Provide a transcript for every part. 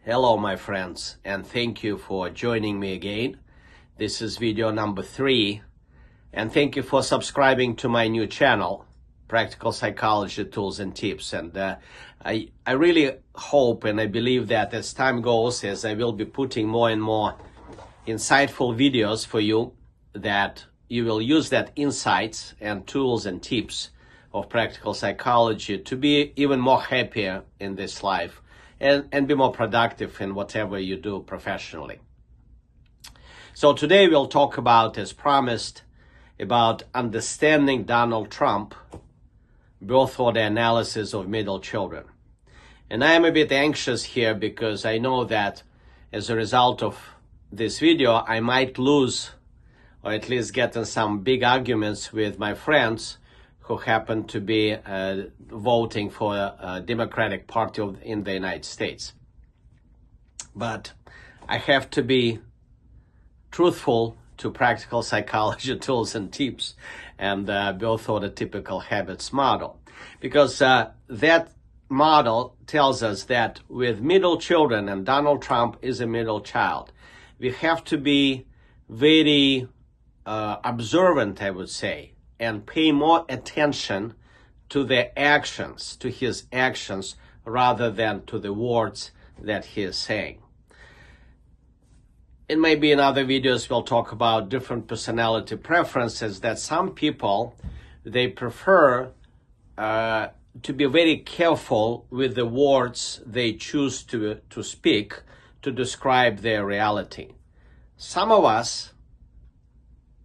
Hello, my friends, and thank you for joining me again. This is video number 3, and thank you for subscribing to my new channel, Practical Psychology Tools and Tips. And I really hope and I believe that as time goes, as I will be putting more and more insightful videos for you, that you will use that insights and tools and tips of practical psychology to be even more happier in this life and be more productive in whatever you do professionally. So today we'll talk about, as promised, about understanding Donald Trump, birth order analysis of middle children. And I am a bit anxious here because I know that as a result of this video, I might lose or at least get in some big arguments with my friends who happen to be voting for a Democratic Party in the United States. But I have to be truthful to practical psychology tools and tips and birth order typical habits model. Because that model tells us that with middle children, and Donald Trump is a middle child, we have to be very observant, I would say, and pay more attention to the actions, to his actions, rather than to the words that he is saying. And maybe in other videos we'll talk about different personality preferences, that some people, they prefer to be very careful with the words they choose to speak to describe their reality. Some of us,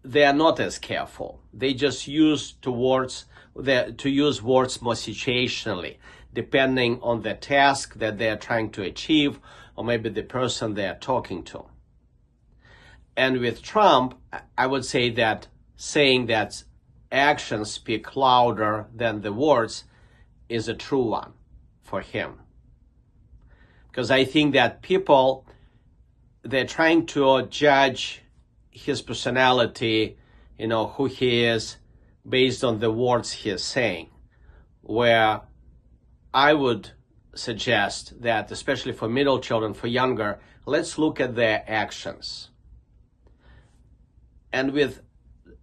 they are not as careful. They just use words more situationally, depending on the task that they are trying to achieve, or maybe the person they are talking to. And with Trump, I would say that saying that actions speak louder than the words is a true one for him. Because I think that people, they're trying to judge his personality, who he is, based on the words he is saying, where I would suggest that, especially for middle children, for younger, let's look at their actions. And with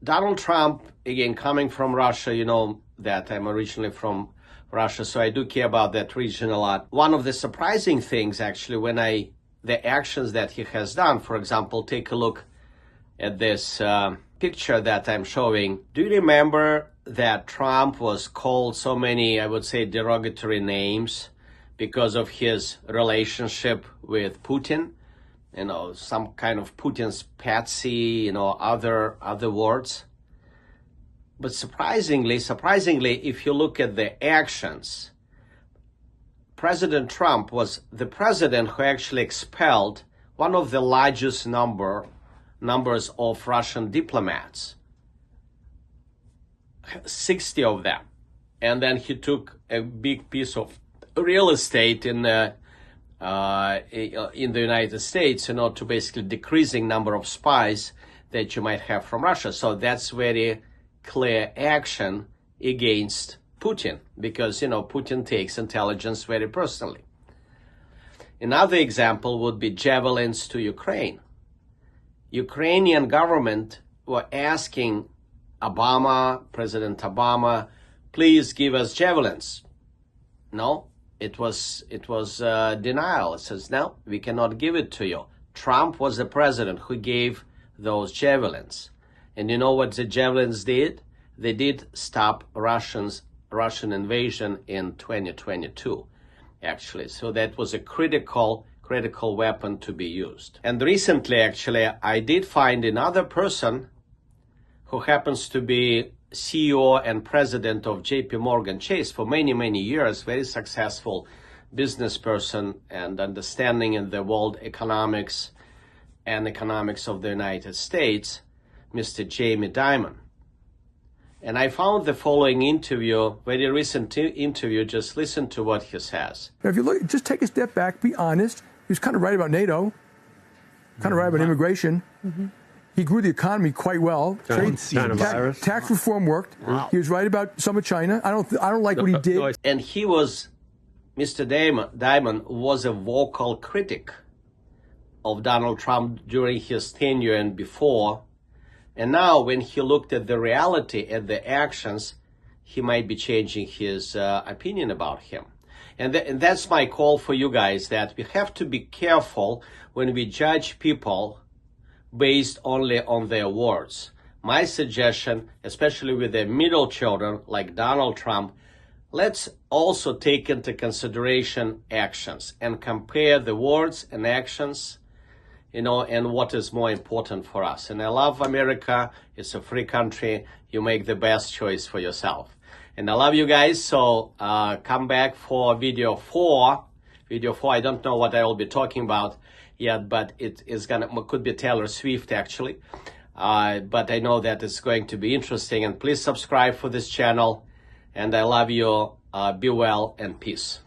Donald Trump, again, coming from Russia, you know that I'm originally from Russia, so I do care about that region a lot. One of the surprising things, actually, the actions that he has done, for example, take a look at this picture that I'm showing. Do you remember that Trump was called so many, I would say, derogatory names because of his relationship with Putin? Some kind of Putin's patsy, other words. But surprisingly, if you look at the actions, President Trump was the president who actually expelled one of the largest numbers of Russian diplomats, 60 of them. And then he took a big piece of real estate in the United States, to basically decreasing number of spies that you might have from Russia. So that's very clear action against Putin, because, Putin takes intelligence very personally. Another example would be javelins to Ukraine. Ukrainian government were asking President Obama, please give us javelins. No, it was denial. It says, no, we cannot give it to you. Trump was the president who gave those javelins. And you know what the javelins did? They did stop Russian invasion in 2022, actually. So that was a critical weapon to be used. And recently, actually, I did find another person who happens to be CEO and president of JP Morgan Chase for many, many years, very successful business person and understanding in the world economics and economics of the United States, Mr. Jamie Dimon. And I found the following interview, very recent interview. Just listen to what he says. If you look, just take a step back, be honest. He was kind of right about NATO, kind of right about immigration. Mm-hmm. He grew the economy quite well. Tax reform worked. Wow. He was right about some of China. I don't like what he did. And he was, Mr. Dimon was a vocal critic of Donald Trump during his tenure and before. And now when he looked at the reality, at the actions, he might be changing his opinion about him. And that's my call for you guys, that we have to be careful when we judge people based only on their words. My suggestion, especially with the middle children like Donald Trump, let's also take into consideration actions and compare the words and actions, you know, and what is more important for us. And I love America. It's a free country. You make the best choice for yourself. And I love you guys. So come back for video 4. Video 4, I don't know what I will be talking about yet, but it is could be Taylor Swift actually. But I know that it's going to be interesting. And please subscribe for this channel. And I love you. Be well and peace.